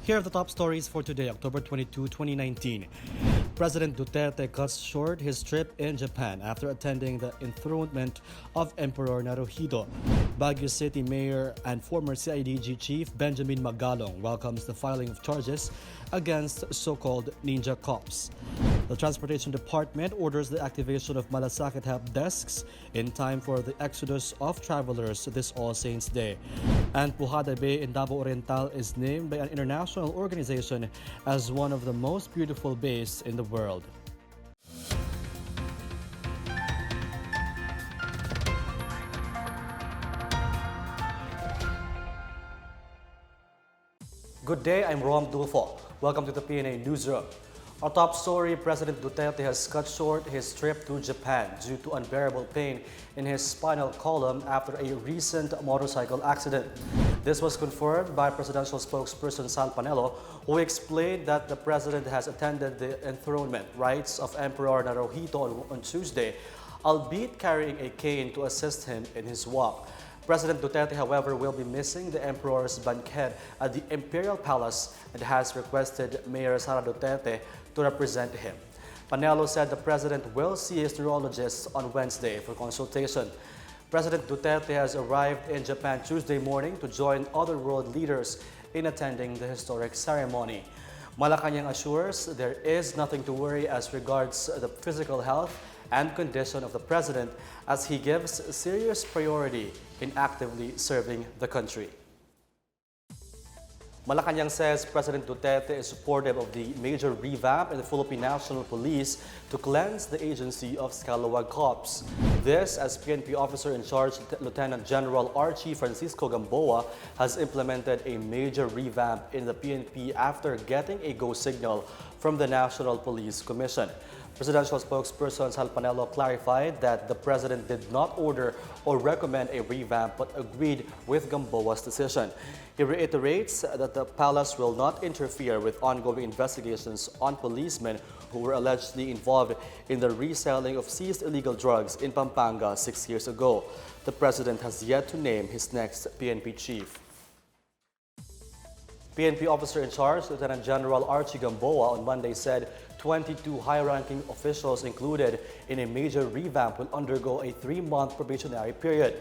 Here are the top stories for today, October 22, 2019. President Duterte cuts short his trip in Japan after attending the enthronement of Emperor Naruhito. Baguio City Mayor and former CIDG Chief Benjamin Magalong welcomes the filing of charges against so-called ninja cops. The Transportation Department orders the activation of Malasakit help desks in time for the exodus of travelers this All Saints Day. And Pujada Bay in Davao Oriental is named by an international organization as one of the most beautiful bays in the world. Good day, I'm Rom Dulfo. Welcome to the PNA Newsroom. Our top story, President Duterte has cut short his trip to Japan due to unbearable pain in his spinal column after a recent motorcycle accident. This was confirmed by presidential spokesperson Sal Panelo, who explained that the president has attended the enthronement rites of Emperor Naruhito on Tuesday, albeit carrying a cane to assist him in his walk. President Duterte, however, will be missing the Emperor's banquet at the Imperial Palace and has requested Mayor Sara Duterte to represent him. Panelo said the president will see his neurologist on Wednesday for consultation. President Duterte has arrived in Japan Tuesday morning to join other world leaders in attending the historic ceremony. Malacanang assures there is nothing to worry as regards the physical health and condition of the president as he gives serious priority in actively serving the country. Malacanang says President Duterte is supportive of the major revamp in the Philippine National Police to cleanse the agency of scalawag cops. This as PNP Officer in Charge Lieutenant General Archie Francisco Gamboa has implemented a major revamp in the PNP after getting a go signal from the National Police Commission. Presidential spokesperson Sal Panelo clarified that the president did not order or recommend a revamp but agreed with Gamboa's decision. He reiterates that the palace will not interfere with ongoing investigations on policemen who were allegedly involved in the reselling of seized illegal drugs in Pampanga 6 years ago. The president has yet to name his next PNP chief. PNP Officer in Charge Lieutenant General Archie Gamboa on Monday said 22 high-ranking officials included in a major revamp will undergo a 3-month probationary period.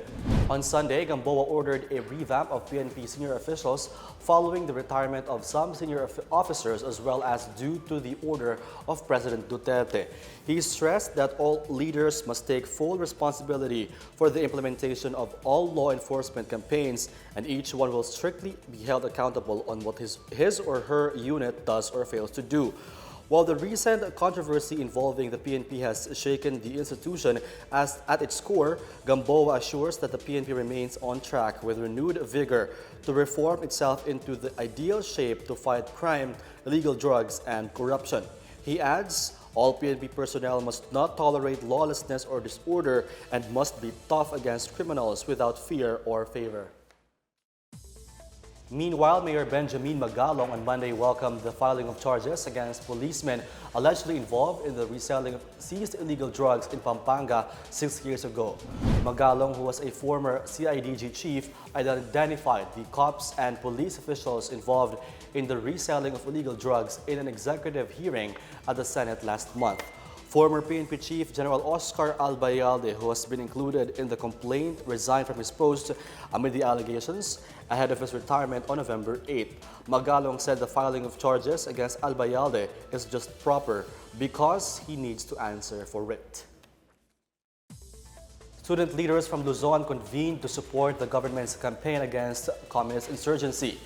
On Sunday, Gamboa ordered a revamp of PNP senior officials following the retirement of some senior officers as well as due to the order of President Duterte. He stressed that all leaders must take full responsibility for the implementation of all law enforcement campaigns and each one will strictly be held accountable on what his or her unit does or fails to do. While the recent controversy involving the PNP has shaken the institution at its core, Gamboa assures that the PNP remains on track with renewed vigor to reform itself into the ideal shape to fight crime, illegal drugs, and corruption. He adds, all PNP personnel must not tolerate lawlessness or disorder and must be tough against criminals without fear or favor. Meanwhile, Mayor Benjamin Magalong on Monday welcomed the filing of charges against policemen allegedly involved in the reselling of seized illegal drugs in Pampanga 6 years ago. Magalong, who was a former CIDG chief, identified the cops and police officials involved in the reselling of illegal drugs in an executive hearing at the Senate last month. Former PNP Chief General Oscar Albayalde, who has been included in the complaint, resigned from his post amid the allegations ahead of his retirement on November 8. Magalong said the filing of charges against Albayalde is just proper because he needs to answer for it. Student leaders from Luzon convened to support the government's campaign against communist insurgency.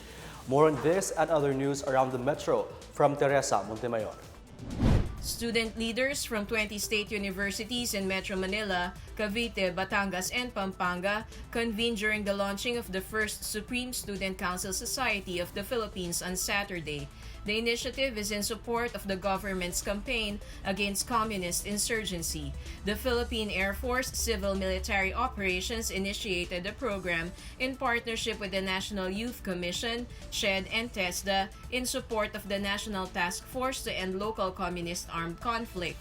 More on this and other news around the metro from Teresa Montemayor. Student leaders from 20 state universities in Metro Manila, Cavite, Batangas, and Pampanga convened during the launching of the first Supreme Student Council Society of the Philippines on Saturday. The initiative is in support of the government's campaign against communist insurgency. The Philippine Air Force Civil Military Operations initiated the program in partnership with the National Youth Commission, SHED, and TESDA in support of the National Task Force to End Local Communist Armed Conflict.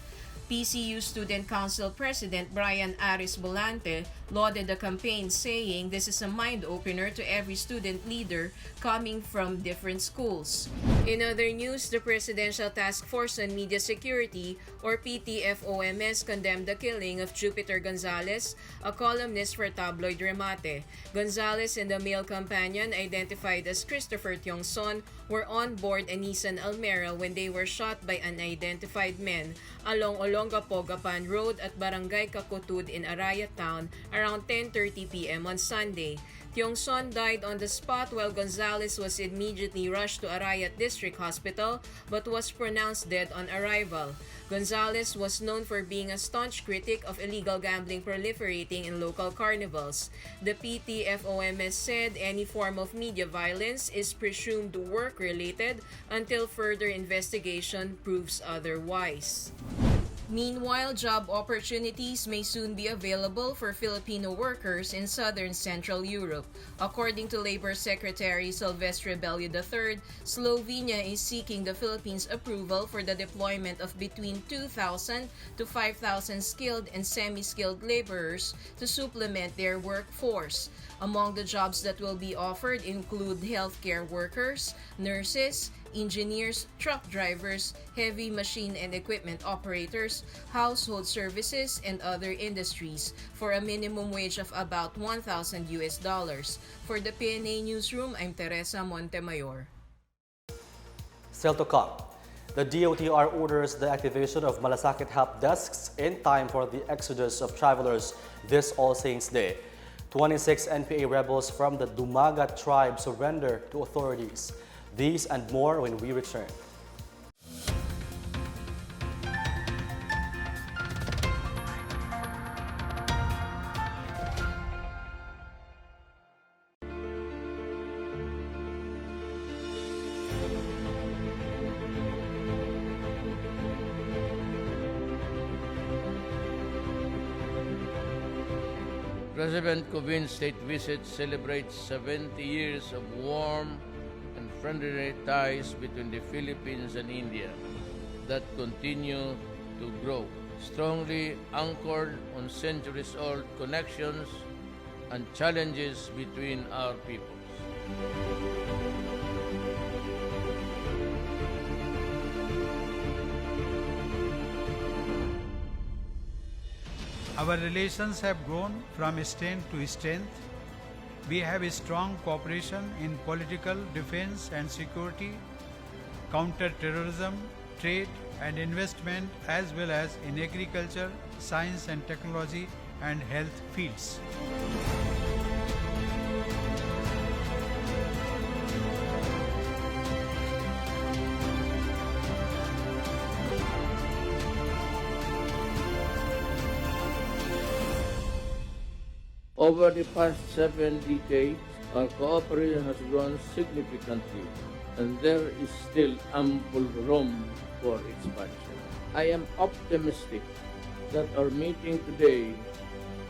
PCU Student Council President Brian Aris Bolante lauded the campaign, saying this is a mind-opener to every student leader coming from different schools. In other news, the Presidential Task Force on Media Security, or PTFOMS, condemned the killing of Jupiter Gonzalez, a columnist for tabloid Remate. Gonzalez and the male companion, identified as Christopher Tiongson, were on board a Nissan Almera when they were shot by unidentified men along Olongapo-Gapan Road at Barangay Kakutud in Araya Town around 10:30 p.m. on Sunday. Tiongson died on the spot while Gonzalez was immediately rushed to Arayat District Hospital but was pronounced dead on arrival. Gonzalez was known for being a staunch critic of illegal gambling proliferating in local carnivals. The PTFOMS said any form of media violence is presumed work-related until further investigation proves otherwise. Meanwhile, job opportunities may soon be available for Filipino workers in southern Central Europe. According to Labor Secretary Silvestre Bello III, Slovenia is seeking the Philippines' approval for the deployment of between 2,000 to 5,000 skilled and semi-skilled laborers to supplement their workforce. Among the jobs that will be offered include healthcare workers, nurses, engineers, truck drivers, heavy machine and equipment operators, household services, and other industries for a minimum wage of about $1,000. For the PNA Newsroom, I'm Teresa Montemayor. Still to come, the DOTR orders the activation of Malasakit help desks in time for the exodus of travelers this All Saints Day. 26 NPA rebels from the Dumaga tribe surrender to authorities. These and more when we return. President Covin's state visit celebrates 70 years of warm and friendly ties between the Philippines and India that continue to grow, strongly anchored on centuries-old connections and challenges between our peoples. Our relations have grown from strength to strength. We have a strong cooperation in political, defense and security, counter-terrorism, trade and investment, as well as in agriculture, science and technology and health fields. Over the past 7 decades, our cooperation has grown significantly, and there is still ample room for expansion. I am optimistic that our meeting today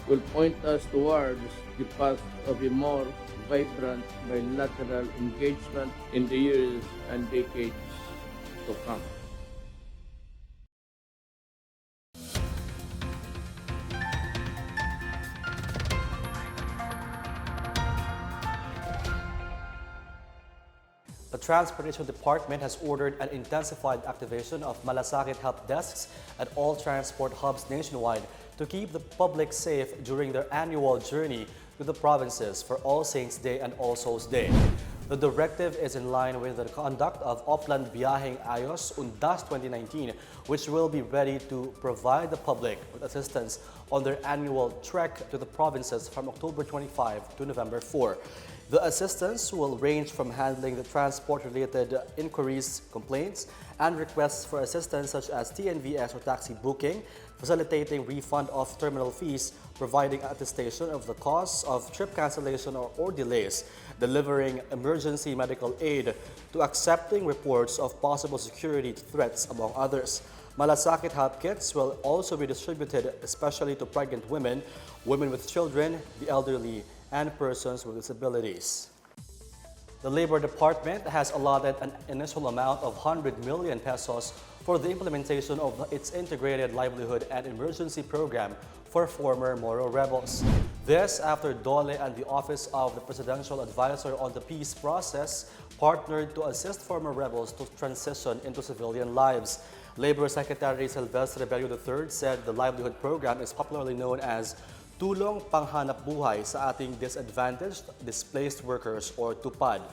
will point us towards the path of a more vibrant bilateral engagement in the years and decades to come. The Transportation Department has ordered an intensified activation of Malasakit help desks at all transport hubs nationwide to keep the public safe during their annual journey to the provinces for All Saints Day and All Souls Day. The directive is in line with the conduct of Opland Biyaheng Ayos Undas 2019, which will be ready to provide the public with assistance on their annual trek to the provinces from October 25 to November 4. The assistance will range from handling the transport-related inquiries, complaints, and requests for assistance such as TNVS or taxi booking, facilitating refund of terminal fees, providing attestation of the cause of trip cancellation or delays, delivering emergency medical aid, to accepting reports of possible security threats, among others. Malasakit help kits will also be distributed especially to pregnant women, women with children, the elderly, and persons with disabilities. The Labor Department has allotted an initial amount of 100 million pesos for the implementation of its Integrated Livelihood and Emergency Program for former Moro rebels. This after DOLE and the Office of the Presidential Advisor on the Peace Process partnered to assist former rebels to transition into civilian lives. Labor Secretary Silvestre Bello III said the livelihood program is popularly known as Tulong Panghanap Buhay sa Ating Disadvantaged Displaced Workers or TUPAD.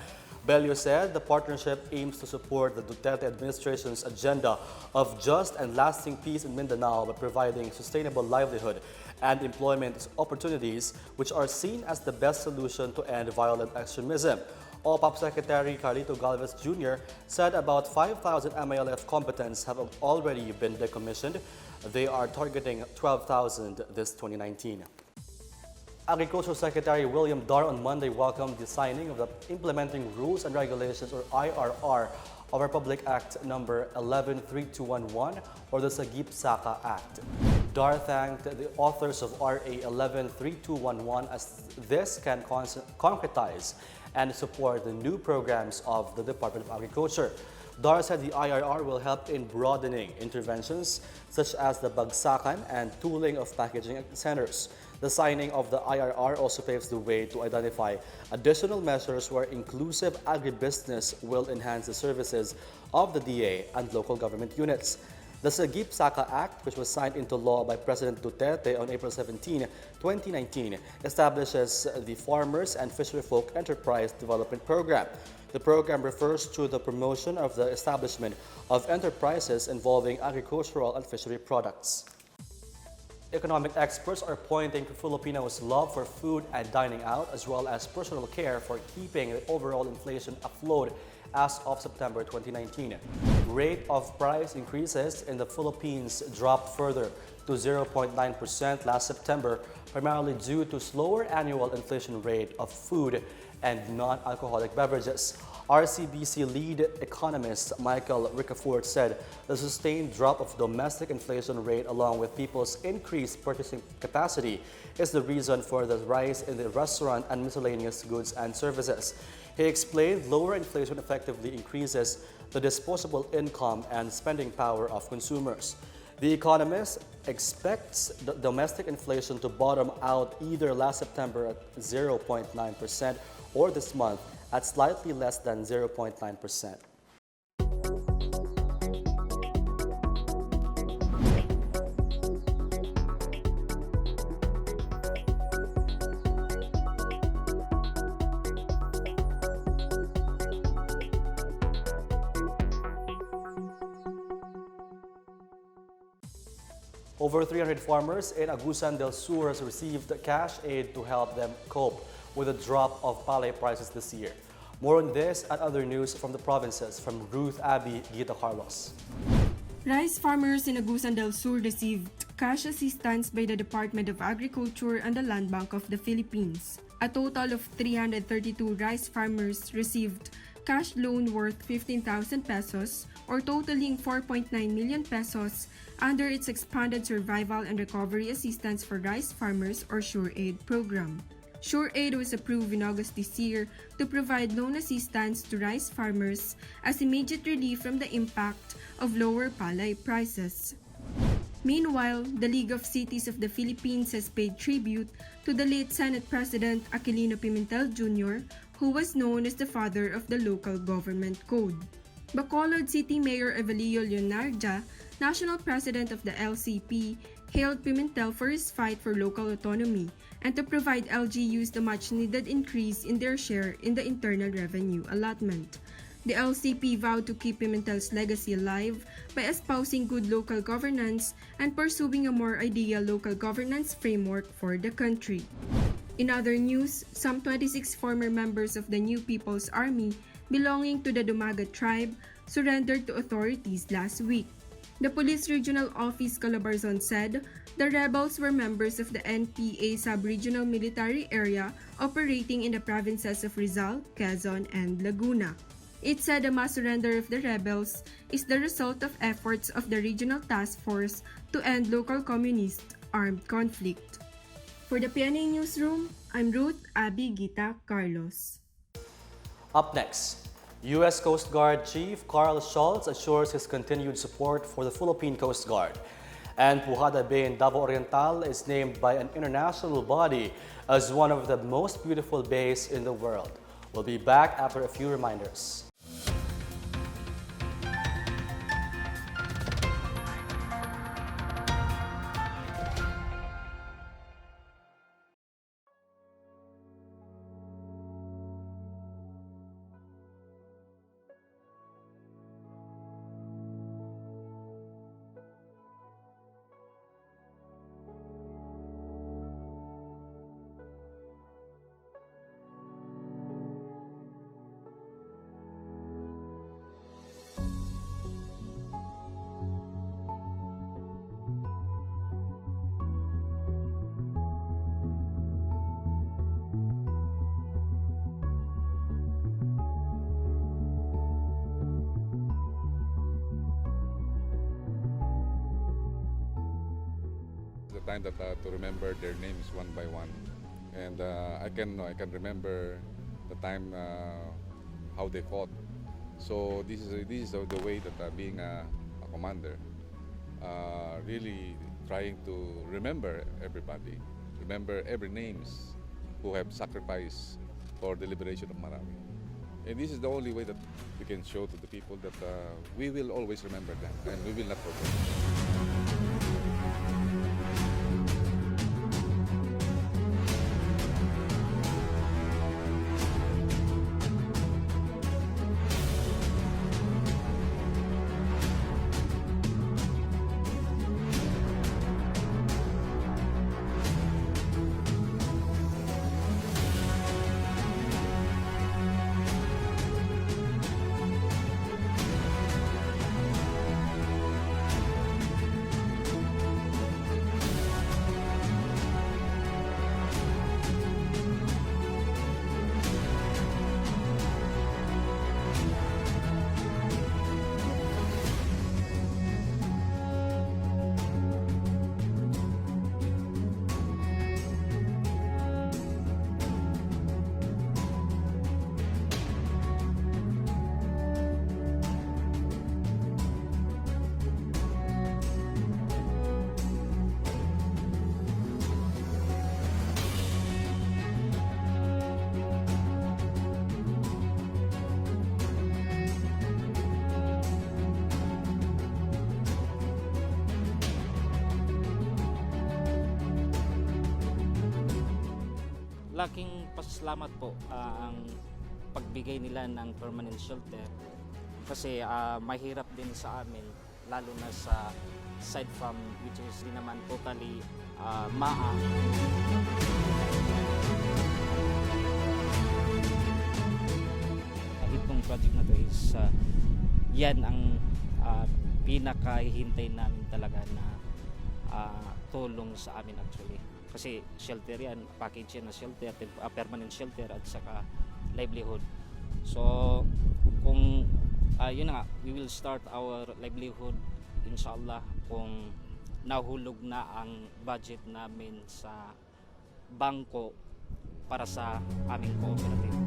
Bello said the partnership aims to support the Duterte administration's agenda of just and lasting peace in Mindanao by providing sustainable livelihood and employment opportunities, which are seen as the best solution to end violent extremism. OPAP Secretary Carlito Galvez Jr. said about 5,000 MILF combatants have already been decommissioned. They are targeting 12,000 this 2019. Agriculture Secretary William Dar on Monday welcomed the signing of the Implementing Rules and Regulations, or IRR, of Republic Act No. 113211, or the Sagip-Saka Act. Dar thanked the authors of RA 113211 as this can concretize and support the new programs of the Department of Agriculture. Dar said the IRR will help in broadening interventions such as the bagsakan and tooling of packaging centers. The signing of the IRR also paves the way to identify additional measures where inclusive agribusiness will enhance the services of the DA and local government units. The Sagip-Saka Act, which was signed into law by President Duterte on April 17, 2019, establishes the Farmers and Fisherfolk Enterprise Development Program. The program refers to the promotion of the establishment of enterprises involving agricultural and fishery products. Economic experts are pointing to Filipinos' love for food and dining out, as well as personal care for keeping the overall inflation afloat as of September 2019. Rate of price increases in the Philippines dropped further to 0.9% last September, primarily due to slower annual inflation rate of food and non-alcoholic beverages. RCBC lead economist Michael Ricafort said the sustained drop of domestic inflation rate along with people's increased purchasing capacity is the reason for the rise in the restaurant and miscellaneous goods and services. He explained lower inflation effectively increases the disposable income and spending power of consumers. The economist expects the domestic inflation to bottom out either last September at 0.9% or this month at slightly less than 0.9%. Over 300 farmers in Agusan del Sur has received cash aid to help them cope with the drop of palay prices this year. More on this and other news from the provinces from Ruth Abby Gita Carlos. Rice farmers in Agusan del Sur received cash assistance by the Department of Agriculture and the Land Bank of the Philippines. A total of 332 rice farmers received cash loan worth 15,000 pesos or totaling 4.9 million pesos under its expanded Survival and Recovery Assistance for Rice Farmers or SureAid program. SureAid was approved in August this year to provide loan assistance to rice farmers as immediate relief from the impact of lower palay prices. Meanwhile, the League of Cities of the Philippines has paid tribute to the late Senate President Aquilino Pimentel Jr., who was known as the father of the local government code. Bacolod City Mayor Evelio Leonardia, National President of the LCP, hailed Pimentel for his fight for local autonomy and to provide LGUs the much-needed increase in their share in the internal revenue allotment. The LCP vowed to keep Pimentel's legacy alive by espousing good local governance and pursuing a more ideal local governance framework for the country. In other news, some 26 former members of the New People's Army belonging to the Dumagat tribe surrendered to authorities last week. The Police Regional Office Calabarzon said the rebels were members of the NPA Sub-Regional Military Area operating in the provinces of Rizal, Quezon, and Laguna. It said the mass surrender of the rebels is the result of efforts of the Regional Task Force to end local communist armed conflict. For the PNA Newsroom, I'm Ruth Abby Gita Carlos. Up next, U.S. Coast Guard Chief Carl Schultz assures his continued support for the Philippine Coast Guard. And Pujada Bay in Davao Oriental is named by an international body as one of the most beautiful bays in the world. We'll be back after a few reminders. The time that to remember their names one by one, and I can remember the time how they fought. So this is the way that being a commander, really trying to remember everybody, remember every names who have sacrificed for the liberation of Marawi. And this is the only way that we can show to the people that we will always remember them and we will not forget. Laking pasalamat po ang pagbigay nila ng permanent shelter kasi mahirap din sa amin lalo na sa side farm which is di naman totally Itong project na to is yan ang pinakahihintay namin talaga na tulong sa amin actually. Kasi shelter yan, package yan na shelter, permanent shelter at saka livelihood. So kung yun na nga, we will start our livelihood inshallah kung nahulog na ang budget namin sa bangko para sa aming cooperative.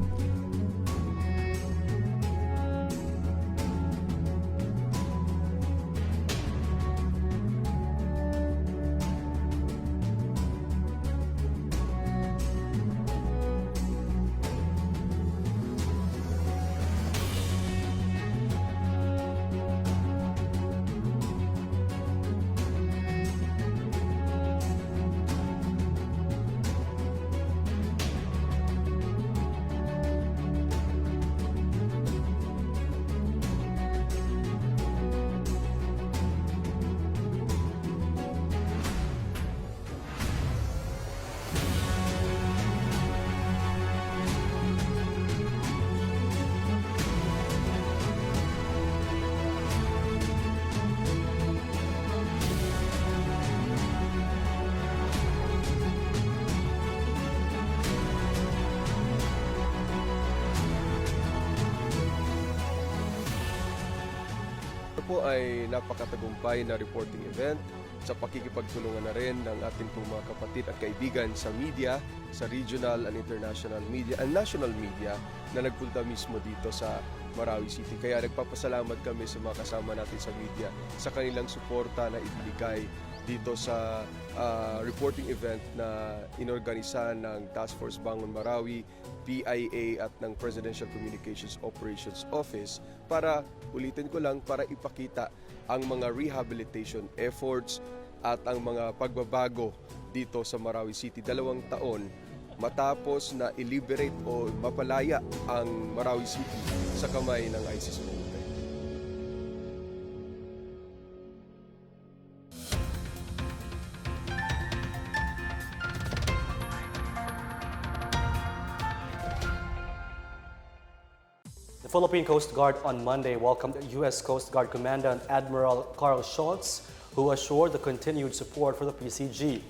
po ay napakatagumpay na reporting event sa pakikipagtulungan na rin ng ating pong mga kapatid at kaibigan sa media, sa regional and international media and national media na nagpunta mismo dito sa Marawi City. Kaya nagpapasalamat kami sa mga kasama natin sa media sa kanilang suporta na ibigay dito sa reporting event na inorganisa ng Task Force Bangon Marawi, PIA at ng Presidential Communications Operations Office para, ulitin ko lang, para ipakita ang mga rehabilitation efforts at ang mga pagbabago dito sa Marawi City. 2 taon matapos na i-liberate o mapalaya ang Marawi City sa kamay ng ISIS movement. The Philippine Coast Guard on Monday welcomed U.S. Coast Guard Commandant Admiral Carl Schultz, who assured the continued support for the PCG.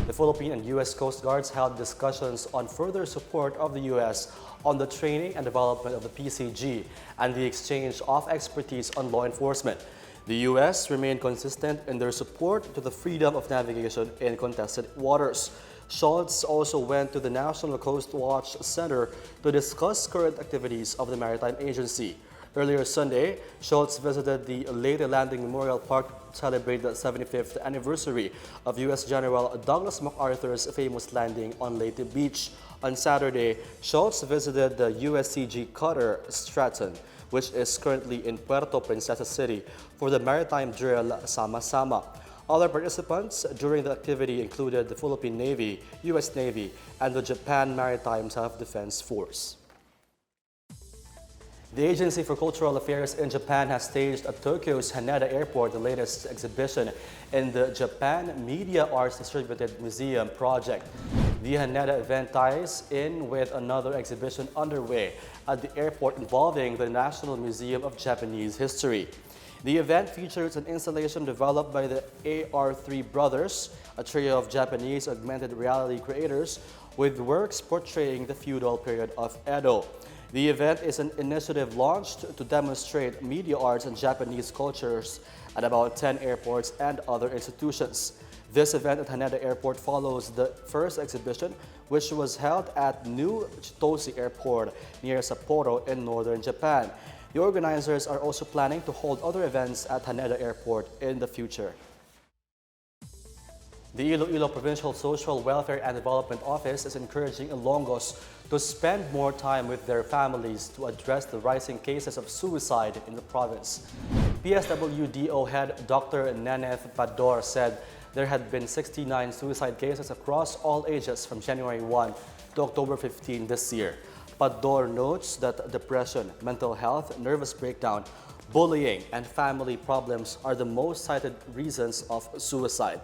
The Philippine and U.S. Coast Guards held discussions on further support of the U.S. on the training and development of the PCG and the exchange of expertise on law enforcement. The U.S. remained consistent in their support to the freedom of navigation in contested waters. Schultz also went to the National Coast Watch Center to discuss current activities of the Maritime Agency. Earlier Sunday, Schultz visited the Leyte Landing Memorial Park to celebrate the 75th anniversary of U.S. General Douglas MacArthur's famous landing on Leyte Beach. On Saturday, Schultz visited the USCG cutter Stratton, which is currently in Puerto Princesa City, for the maritime drill Sama Sama. Other participants during the activity included the Philippine Navy, U.S. Navy, and the Japan Maritime Self-Defense Force. The Agency for Cultural Affairs in Japan has staged at Tokyo's Haneda Airport the latest exhibition in the Japan Media Arts Distributed Museum project. The Haneda event ties in with another exhibition underway at the airport involving the National Museum of Japanese History. The event features an installation developed by the AR3 brothers, a trio of Japanese augmented reality creators with works portraying the feudal period of Edo. The event is an initiative launched to demonstrate media arts and Japanese cultures at about 10 airports and other institutions. This event at Haneda Airport follows the first exhibition, which was held at New Chitose Airport near Sapporo in northern Japan. The organizers are also planning to hold other events at Haneda Airport in the future. The Iloilo Provincial Social Welfare and Development Office is encouraging Ilonggos to spend more time with their families to address the rising cases of suicide in the province. PSWDO head Dr. Naneth Pador said there had been 69 suicide cases across all ages from January 1 to October 15 this year. Pador notes that depression, mental health, nervous breakdown, bullying, and family problems are the most cited reasons of suicide.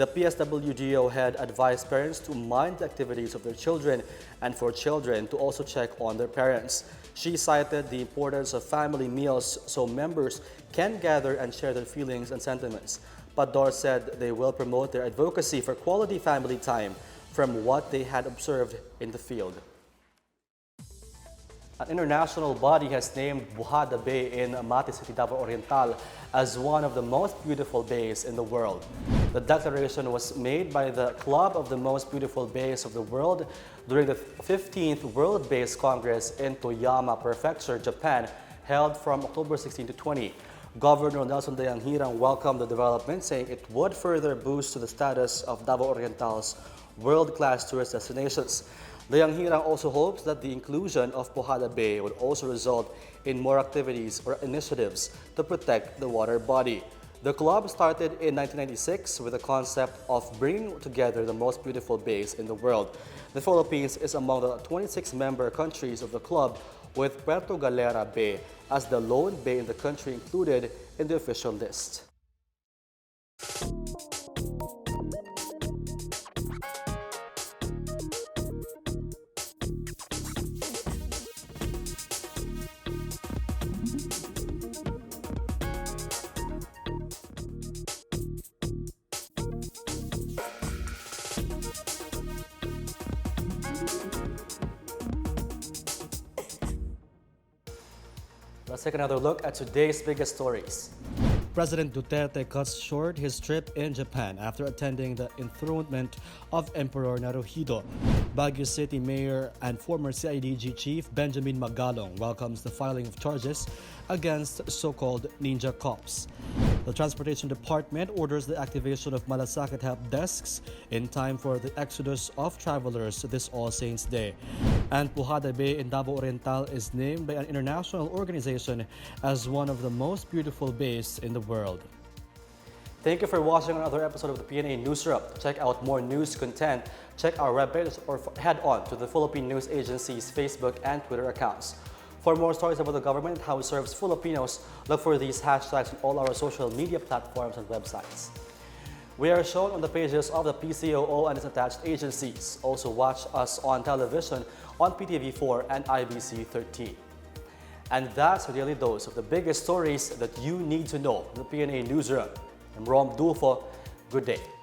The PSWDO head advised parents to mind the activities of their children and for children to also check on their parents. She cited the importance of family meals so members can gather and share their feelings and sentiments. Pador said they will promote their advocacy for quality family time from what they had observed in the field. An international body has named Pujada Bay in Amati City, Davao Oriental as one of the most beautiful bays in the world. The declaration was made by the Club of the Most Beautiful Bays of the World during the 15th World Bays Congress in Toyama Prefecture, Japan, held from October 16 to 20. Governor Nelson Dayanghirang welcomed the development, saying it would further boost the status of Davao Oriental's world-class tourist destinations. Dayanghirang also hopes that the inclusion of Pujada Bay would also result in more activities or initiatives to protect the water body. The club started in 1996 with the concept of bringing together the most beautiful bays in the world. The Philippines is among the 26 member countries of the club, with Puerto Galera Bay as the lone bay in the country included in the official list. Let's take another look at today's biggest stories. President Duterte cuts short his trip in Japan after attending the enthronement of Emperor Naruhito. Baguio City Mayor and former CIDG Chief Benjamin Magalong welcomes the filing of charges against so-called ninja cops. The Transportation Department orders the activation of Malasakit help desks in time for the exodus of travelers this All Saints Day. And Pujada Bay in Davao Oriental is named by an international organization as one of the most beautiful bays in the world. Thank you for watching another episode of the PNA Newsroom. Check out more news content, check our webpage, or head on to the Philippine News Agency's Facebook and Twitter accounts. For more stories about the government and how it serves Filipinos, look for these hashtags on all our social media platforms and websites. We are shown on the pages of the PCOO and its attached agencies. Also watch us on television on PTV4 and IBC 13. And that's your daily dose of the biggest stories that you need to know in the PNA Newsroom. I'm Rom Dulfo. Good day.